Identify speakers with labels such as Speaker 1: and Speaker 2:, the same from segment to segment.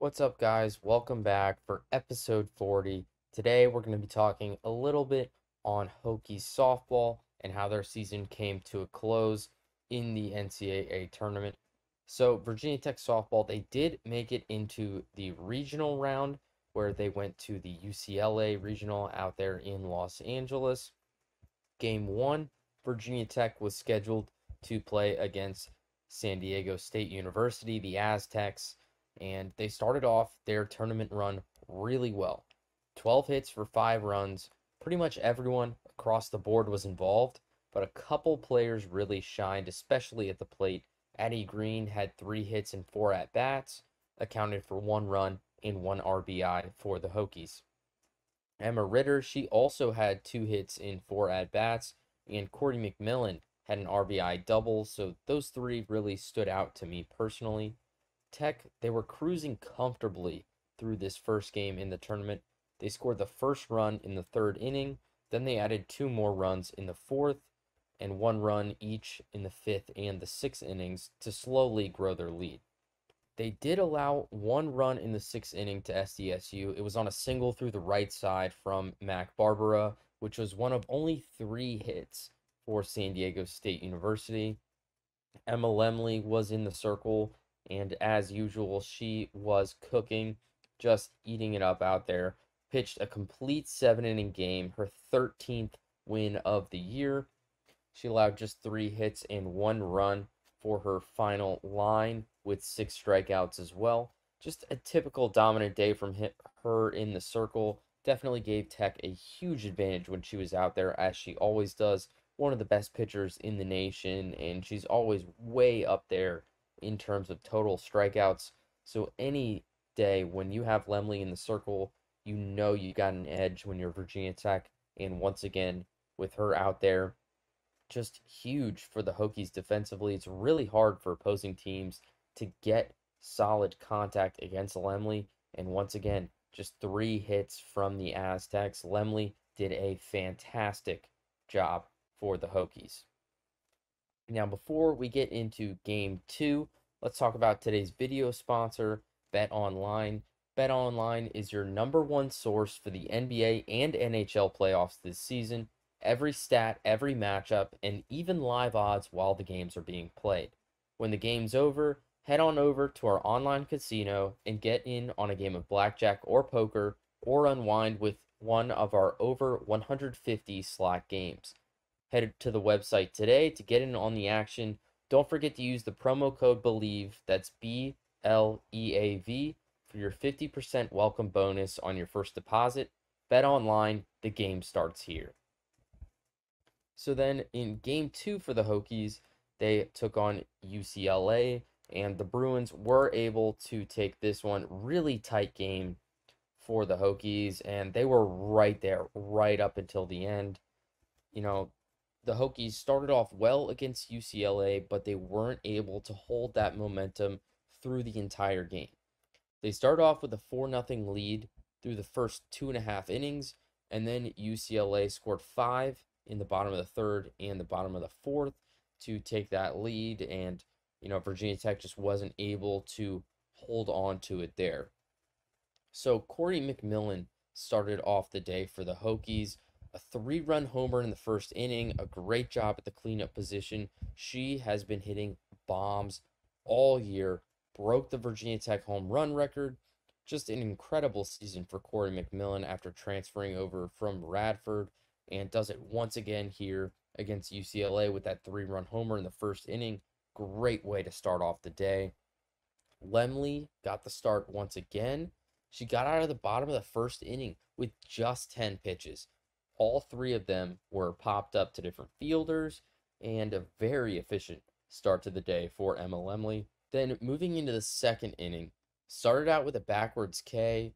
Speaker 1: What's up, guys? Welcome back for episode 40. Today, we're going to be talking a little bit on Hokies Softball and how their season came to a close in the NCAA tournament. So, Virginia Tech Softball, they did make it into the regional round where they went to the UCLA regional out there in Los Angeles. Game one, Virginia Tech was scheduled to play against San Diego State University, the Aztecs, and they started off their tournament run really well. 12 hits for 5 runs. Pretty much everyone across the board was involved, but a couple players really shined, especially at the plate. Addie Green had 3 hits and 4 at-bats, accounted for 1 run and 1 RBI for the Hokies. Emma Ritter, she also had 2 hits in 4 at-bats, and Cordy McMillan had an RBI double, so those 3 really stood out to me personally. Tech, they were cruising comfortably through this first game in the tournament. They scored the first run in the 3rd inning, then they added 2 more runs in the 4th, and 1 run each in the 5th and the 6th innings to slowly grow their lead. They did allow 1 run in the 6th inning to SDSU. It was on a single through the right side from Mac Barbara, which was one of only 3 hits for San Diego State University. Emma Lemley was in the circle, and as usual, she was cooking, just eating it up out there. Pitched a complete 7-inning game, her 13th win of the year. She allowed just 3 hits and 1 run for her final line with 6 strikeouts as well. Just a typical dominant day from her in the circle. Definitely gave Tech a huge advantage when she was out there, as she always does. One of the best pitchers in the nation, and she's always way up there in terms of total strikeouts. So any day when you have Lemley in the circle, you know you got an edge when you're Virginia Tech. And once again, with her out there, just huge for the Hokies defensively. It's really hard for opposing teams to get solid contact against Lemley. And once again, just 3 hits from the Aztecs. Lemley did a fantastic job for the Hokies. Now, before we get into game 2, let's talk about today's video sponsor, BetOnline. BetOnline is your #1 source for the NBA and NHL playoffs this season. Every stat, every matchup, and even live odds while the games are being played. When the game's over, head on over to our online casino and get in on a game of blackjack or poker, or unwind with one of our over 150 slot games. Head to the website today to get in on the action. Don't forget to use the promo code BELIEVE, that's BLEAV, for your 50% welcome bonus on your first deposit. Bet online, the game starts here. So then in game 2 for the Hokies, they took on UCLA, and the Bruins were able to take this one. Really tight game for the Hokies, and they were right there, right up until the end. You know, the Hokies started off well against UCLA, but they weren't able to hold that momentum through the entire game. They started off with a 4-0 lead through the first 2.5 innings, and then UCLA scored 5 in the bottom of the 3rd and the bottom of the 4th to take that lead, and Virginia Tech just wasn't able to hold on to it there. So Corey McMillan started off the day for the Hokies. A 3-run homer in the first inning, a great job at the cleanup position. She has been hitting bombs all year, broke the Virginia Tech home run record. Just an incredible season for Corey McMillan after transferring over from Radford, and does it once again here against UCLA with that 3-run homer in the first inning. Great way to start off the day. Lemley got the start once again. She got out of the bottom of the first inning with just 10 pitches. All 3 of them were popped up to different fielders, and a very efficient start to the day for Emma Lemley. Then moving into the 2nd inning, started out with a backwards K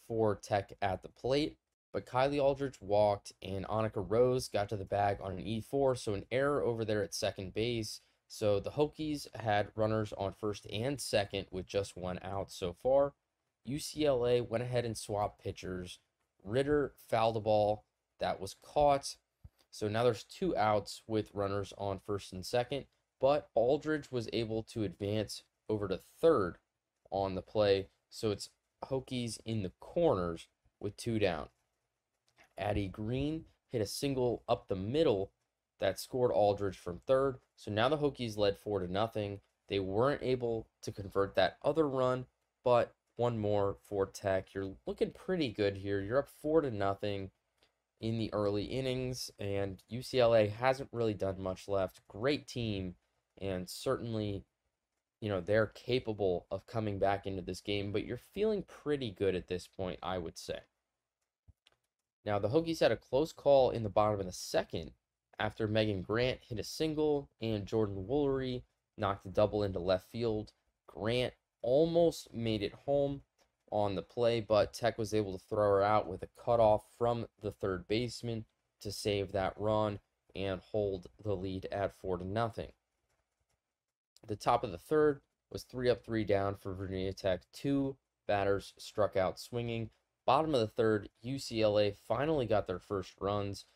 Speaker 1: for Tech at the plate, but Kylie Aldridge walked, and Annika Rose got to the bag on an E4, so an error over there at second base. So the Hokies had runners on first and second with just 1 out so far. UCLA went ahead and swapped pitchers. Ritter fouled the ball. That was caught. So now there's 2 outs with runners on first and second, but Aldridge was able to advance over to third on the play So it's Hokies in the corners with 2 down. Addie Green hit a single up the middle that scored Aldridge from third. So now the Hokies led 4-0. They weren't able to convert that other run, but one more for Tech. You're looking pretty good here. You're up 4-0 in the early innings, and UCLA hasn't really done much left. Great team, and certainly, they're capable of coming back into this game, but you're feeling pretty good at this point, I would say. Now, the Hokies had a close call in the bottom of the second after Megan Grant hit a single and Jordan Woolery knocked a double into left field. Grant almost made it home on the play, but Tech was able to throw her out with a cutoff from the third baseman to save that run and hold the lead at 4-0. The top of the third was 3 up, 3 down for Virginia Tech. 2 batters struck out swinging. Bottom of the third, UCLA finally got their first runs,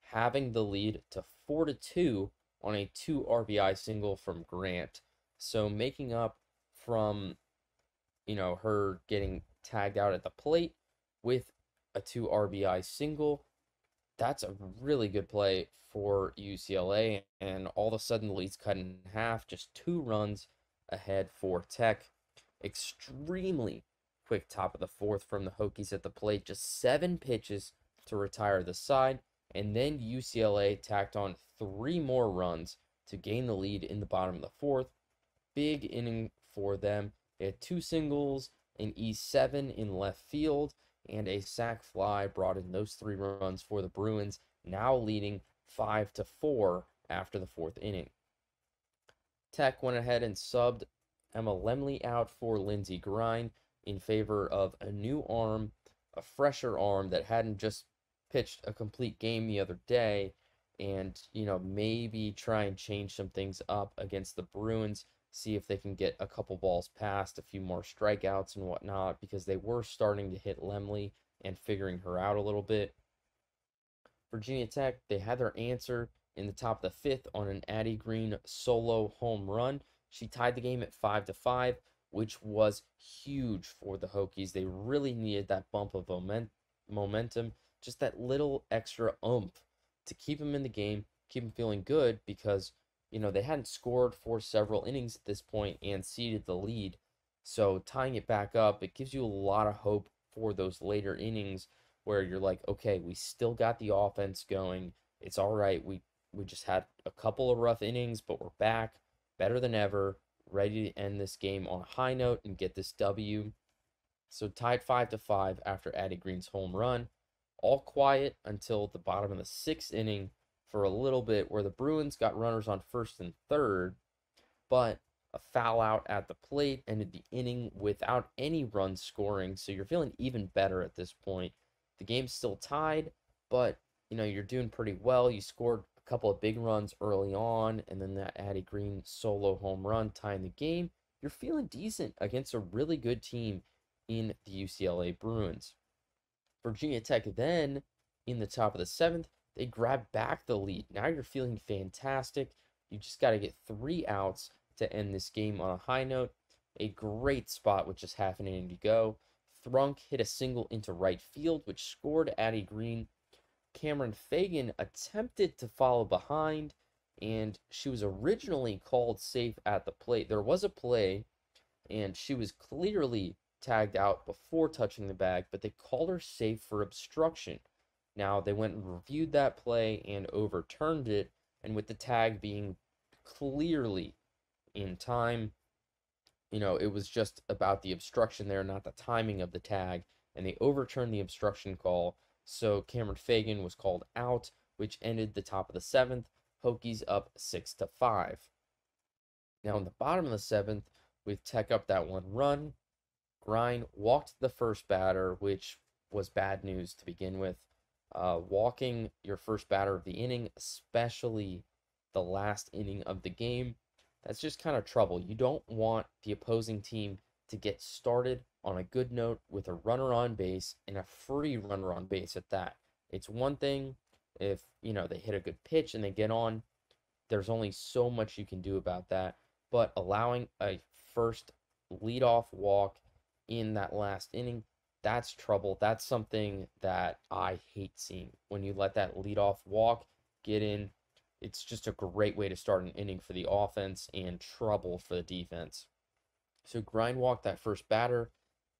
Speaker 1: having the lead to 4-2 on a 2 RBI single from Grant. So making up from, her getting tagged out at the plate with a 2 RBI single. That's a really good play for UCLA, and all of a sudden the lead's cut in half, just 2 runs ahead for Tech. Extremely quick top of the fourth from the Hokies at the plate, just 7 pitches to retire the side, and then UCLA tacked on 3 more runs to gain the lead in the bottom of the fourth. Big inning for them. They had 2 singles, an E7 in left field, and a sac fly brought in those 3 runs for the Bruins, now leading 5-4 after the 4th inning. Tech went ahead and subbed Emma Lemley out for Lindsey Grind in favor of a new arm, a fresher arm that hadn't just pitched a complete game the other day, and, maybe try and change some things up against the Bruins, see if they can get a couple balls past, a few more strikeouts and whatnot, because they were starting to hit Lemley and figuring her out a little bit. Virginia Tech, they had their answer in the top of the 5th on an Addie Green solo home run. She tied the game at 5-5, which was huge for the Hokies. They really needed that bump of momentum, just that little extra oomph to keep them in the game, keep them feeling good, because they hadn't scored for several innings at this point and ceded the lead. So tying it back up, it gives you a lot of hope for those later innings where you're like, okay, we still got the offense going. It's all right. We just had a couple of rough innings, but we're back better than ever, ready to end this game on a high note and get this W. So tied 5-5 after Addie Green's home run. All quiet until the bottom of the 6th inning for a little bit, where the Bruins got runners on first and third, but a foul out at the plate ended the inning without any runs scoring. So you're feeling even better at this point. The game's still tied, but you're doing pretty well. You scored a couple of big runs early on, and then that Addie Green solo home run tying the game. You're feeling decent against a really good team in the UCLA Bruins. Virginia Tech then, in the top of the 7th, they grab back the lead. Now you're feeling fantastic. You just got to get 3 outs to end this game on a high note. A great spot with just half an inning to go. Thrunk hit a single into right field, which scored Addie Green. Cameron Fagan attempted to follow behind, and she was originally called safe at the plate. There was a play, and she was clearly tagged out before touching the bag, but they called her safe for obstruction. Now, they went and reviewed that play and overturned it, and with the tag being clearly in time, it was just about the obstruction there, not the timing of the tag, and they overturned the obstruction call, so Cameron Fagan was called out, which ended the top of the 7th, Hokies up 6-5. Now, in the bottom of the 7th, with Tech up that 1 run, Grind walked the first batter, which was bad news to begin with. Walking your first batter of the inning, especially the last inning of the game, that's just kind of trouble. You don't want the opposing team to get started on a good note with a runner on base and a free runner on base at that. It's one thing if, they hit a good pitch and they get on. There's only so much you can do about that. But allowing a first leadoff walk in that last inning, that's trouble. That's something that I hate seeing. When you let that leadoff walk get in, it's just a great way to start an inning for the offense and trouble for the defense. So grind walk that first batter,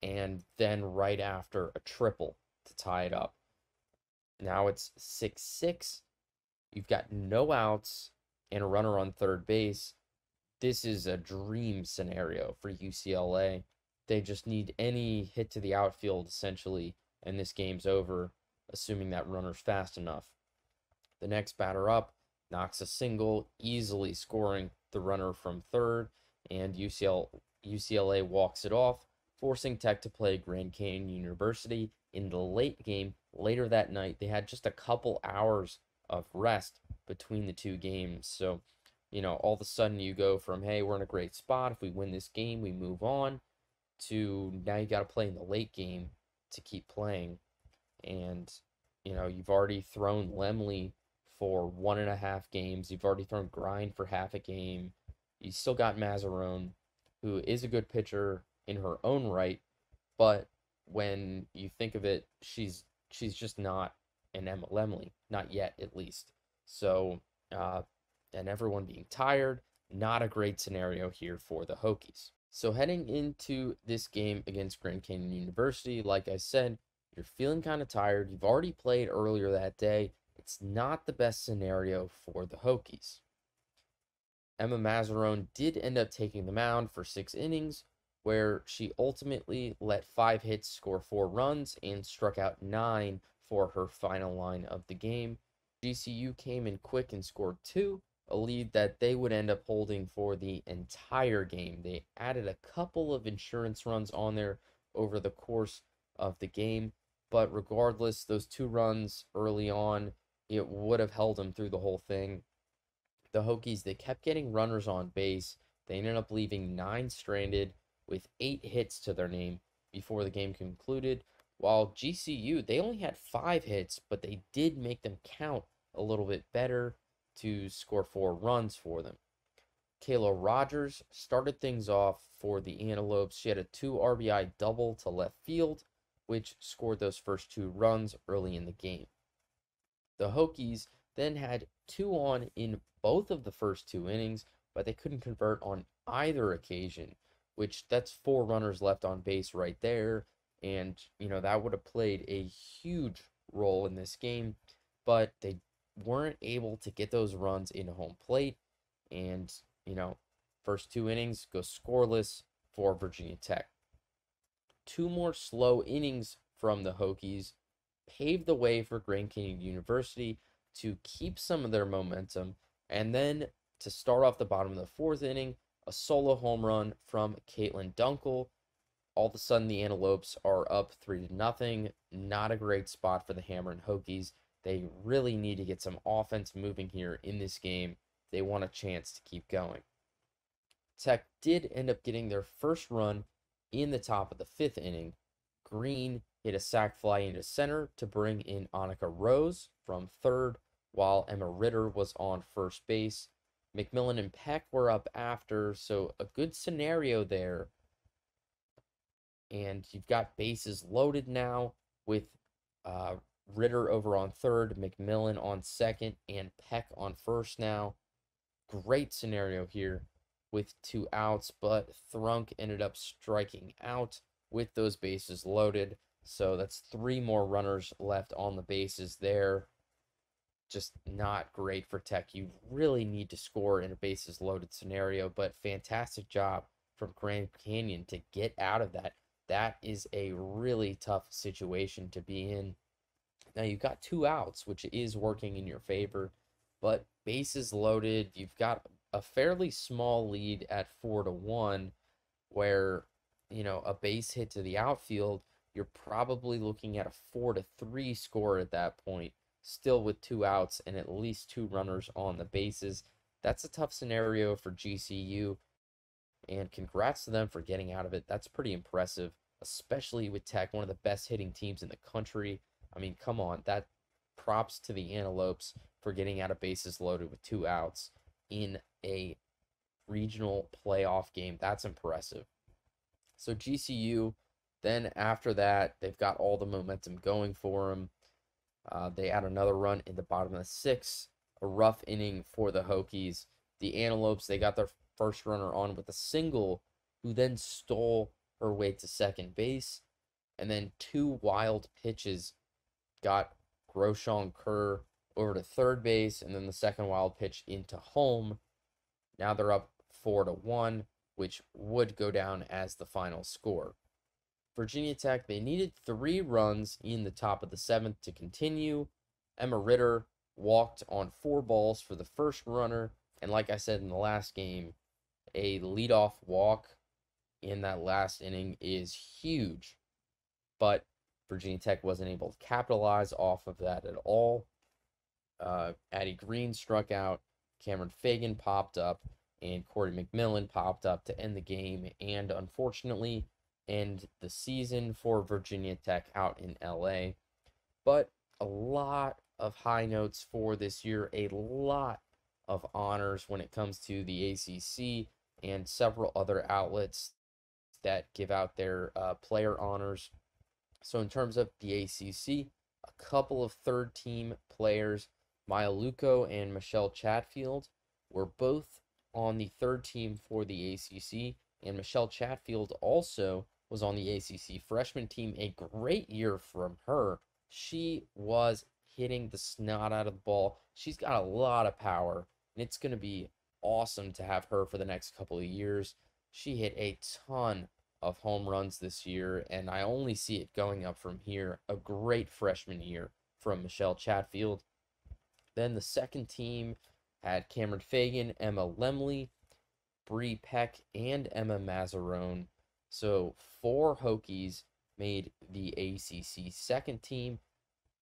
Speaker 1: and then right after a triple to tie it up. Now it's 6-6. You've got no outs and a runner on third base. This is a dream scenario for UCLA. They just need any hit to the outfield, essentially, and this game's over, assuming that runner's fast enough. The next batter up knocks a single, easily scoring the runner from third, and UCLA walks it off, forcing Tech to play Grand Canyon University in the late game. Later that night, they had just a couple hours of rest between the two games. So, all of a sudden you go from, hey, we're in a great spot. If we win this game, we move on, to now you got to play in the late game to keep playing. And, you've already thrown Lemley for 1.5 games. You've already thrown Grind for half a game. You still got Mazzarone, who is a good pitcher in her own right, but when you think of it, she's just not an Emma Lemley, not yet at least. So, and everyone being tired, not a great scenario here for the Hokies. So heading into this game against Grand Canyon University, like I said, you're feeling kind of tired. You've already played earlier that day. It's not the best scenario for the Hokies. Emma Mazzarone did end up taking the mound for 6 innings, where she ultimately let 5 hits score 4 runs and struck out 9 for her final line of the game. GCU came in quick and scored 2, a lead that they would end up holding for the entire game. They added a couple of insurance runs on there over the course of the game, but regardless, those 2 runs early on, it would have held them through the whole thing. The Hokies, they kept getting runners on base. They ended up leaving 9 stranded with 8 hits to their name before the game concluded, while GCU, they only had 5 hits, but they did make them count a little bit better to score 4 runs for them. Kayla Rogers started things off for the Antelopes. She had a 2 RBI double to left field, which scored those first 2 runs early in the game. The Hokies then had 2 on in both of the first 2 innings, but they couldn't convert on either occasion, which that's 4 runners left on base right there. And, that would have played a huge role in this game, but they weren't able to get those runs into home plate. And, first 2 innings go scoreless for Virginia Tech. 2 more slow innings from the Hokies paved the way for Grand Canyon University to keep some of their momentum. And then to start off the bottom of the 4th inning, a solo home run from Caitlin Dunkel. All of a sudden, the Antelopes are up 3-0. Not a great spot for the Hammerin' Hokies. They really need to get some offense moving here in this game. They want a chance to keep going. Tech did end up getting their first run in the top of the 5th inning. Green hit a sac fly into center to bring in Annika Rose from third, while Emma Ritter was on first base. McMillan and Peck were up after, so a good scenario there. And you've got bases loaded now with Ritter over on third, McMillan on second, and Peck on first now. Great scenario here with 2 outs, but Thrunk ended up striking out with those bases loaded. So that's 3 more runners left on the bases there. Just not great for Tech. You really need to score in a bases loaded scenario, but fantastic job from Grand Canyon to get out of that. That is a really tough situation to be in. Now you've got 2 outs, which is working in your favor, but bases loaded, you've got a fairly small lead at 4-1, where, a base hit to the outfield, you're probably looking at a 4-3 score at that point, still with 2 outs and at least 2 runners on the bases. That's a tough scenario for GCU, and congrats to them for getting out of it. That's pretty impressive, especially with Tech, one of the best hitting teams in the country. I mean, come on, that props to the Antelopes for getting out of bases loaded with 2 outs in a regional playoff game. That's impressive. So GCU Then after that, they've got all the momentum going for them. They add another run in the bottom of the sixth, a rough inning for the Hokies. The Antelopes, they got their first runner on with a single, who then stole her way to second base. And then two wild pitches got Groshon Kerr over to third base, and then the second wild pitch into home. Now they're up 4-1, which would go down as the final score. Virginia Tech, they needed 3 runs in the top of the 7th to continue. Emma Ritter walked on 4 balls for the first runner, and like I said in the last game, a leadoff walk in that last inning is huge. But Virginia Tech wasn't able to capitalize off of that at all. Addie Green struck out, Cameron Fagan popped up, and Corey McMillan popped up to end the game, and unfortunately end the season for Virginia Tech out in LA. But a lot of high notes for this year, a lot of honors when it comes to the ACC and several other outlets that give out their player honors. So in terms of the ACC, a couple of third-team players, Maya Luco and Michelle Chatfield, were both on the third team for the ACC, and Michelle Chatfield also was on the ACC freshman team. A great year from her. She was hitting the snot out of the ball. She's got a lot of power, and it's going to be awesome to have her for the next couple of years. She hit a ton of home runs this year, and I only see it going up from here. A great freshman year from Michelle Chatfield. Then the second team had Cameron Fagan, Emma Lemley, Bree Peck, and Emma Mazzarone. So 4 Hokies made the ACC second team,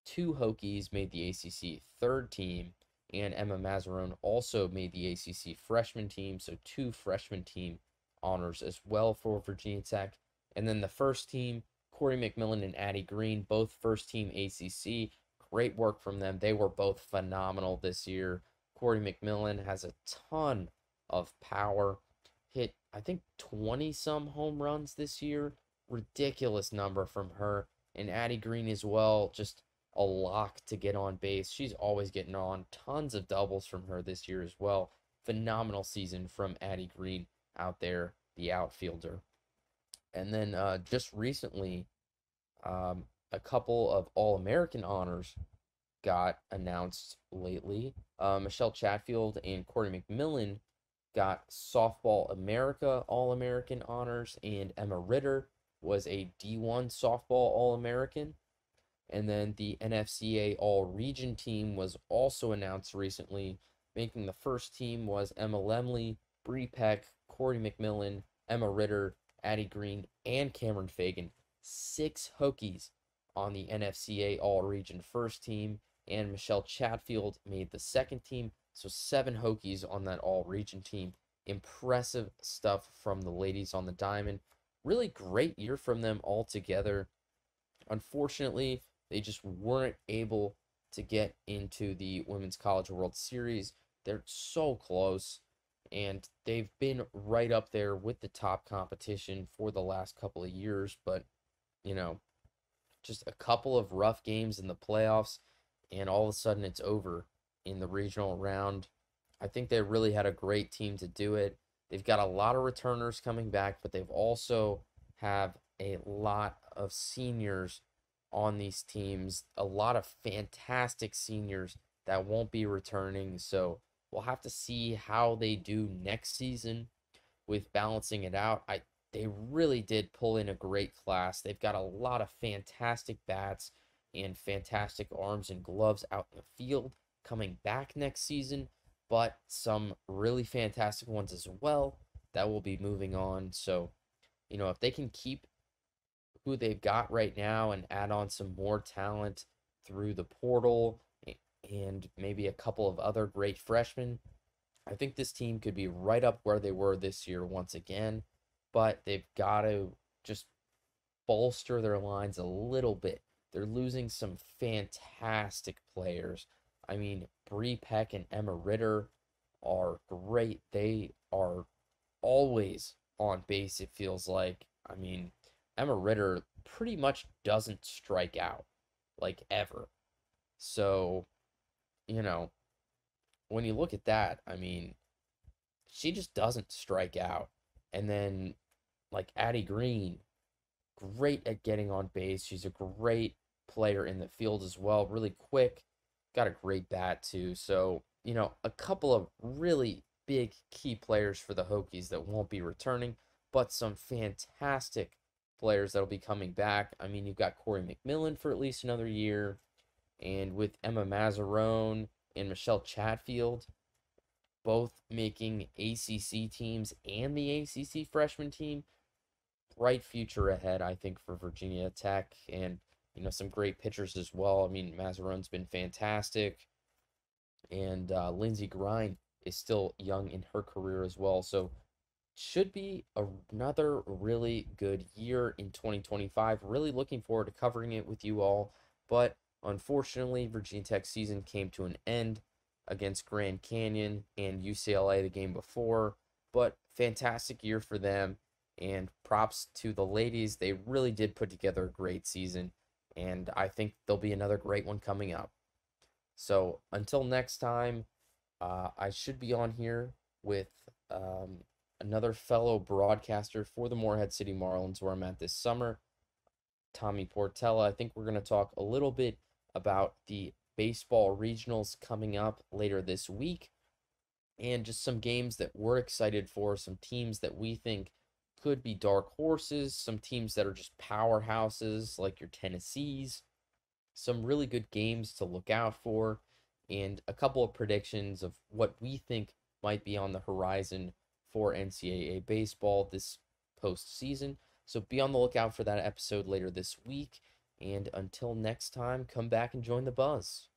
Speaker 1: 2 Hokies made the ACC third team, and Emma Mazzarone also made the ACC freshman team, so 2 freshman team honors as well for Virginia Tech. And then the first team, Corey McMillan and Addie Green, both first team ACC. Great work from them. They were both phenomenal this year. Corey McMillan has a ton of power. Hit, I think, 20-some home runs this year. Ridiculous number from her. And Addie Green as well, just a lock to get on base. She's always getting on. Tons of doubles from her this year as well. Phenomenal season from Addie Green out there, the outfielder. And then just recently, a couple of All-American honors got announced lately. Michelle Chatfield and Corey McMillan got Softball America All-American honors, and Emma Ritter was a D1 Softball All-American. And then the NFCA All-Region team was also announced recently. Making the first team was Emma Lemley, Bree Peck, Corey McMillan, Emma Ritter, Addie Green, and Cameron Fagan. 6 Hokies on the NFCA All-Region first team, and Michelle Chatfield made the second team. So 7 Hokies on that All-Region team. Impressive stuff from the ladies on the diamond. Really great year from them altogether. Unfortunately, they just weren't able to get into the Women's College World Series. They're so close, and they've been right up there with the top competition for the last couple of years, but, you know, just a couple of rough games in the playoffs, and all of a sudden it's over in the regional round. I think they really had a great team to do it. They've got a lot of returners coming back, but they've also have a lot of seniors on these teams, a lot of fantastic seniors that won't be returning. So we'll have to see how they do next season with balancing it out. They really did pull in a great class. They've got a lot of fantastic bats and fantastic arms and gloves out in the field coming back next season, but some really fantastic ones as well that will be moving on. So, you know, if they can keep who they've got right now and add on some more talent through the portal and maybe a couple of other great freshmen, I think this team could be right up where they were this year once again, but they've got to just bolster their lines a little bit. They're losing some fantastic players. I mean, Bree Peck and Emma Ritter are great. They are always on base, it feels like. I mean, Emma Ritter pretty much doesn't strike out, like ever. So, you know, when you look at that, I mean, she just doesn't strike out. And then, like, Addie Green, great at getting on base. She's a great player in the field as well, really quick, got a great bat too. So, a couple of really big key players for the Hokies that won't be returning, but some fantastic players that'll be coming back. I mean, you've got Corey McMillan for at least another year, and with Emma Mazzarone and Michelle Chatfield, both making ACC teams and the ACC freshman team, bright future ahead, I think, for Virginia Tech, and some great pitchers as well. I mean, Mazzarone's been fantastic, and Lindsey Grine is still young in her career as well. So should be another really good year in 2025. Really looking forward to covering it with you all. But unfortunately, Virginia Tech season came to an end against Grand Canyon and UCLA the game before. But fantastic year for them. And props to the ladies. They really did put together a great season. And I think there'll be another great one coming up. So until next time, I should be on here with another fellow broadcaster for the Morehead City Marlins, where I'm at this summer, Tommy Portella. I think we're going to talk a little bit about the baseball regionals coming up later this week, and just some games that we're excited for, some teams that we think could be dark horses, some teams that are just powerhouses like your Tennessees, some really good games to look out for, and a couple of predictions of what we think might be on the horizon for NCAA baseball this postseason. So be on the lookout for that episode later this week. And until next time, come back and join the buzz.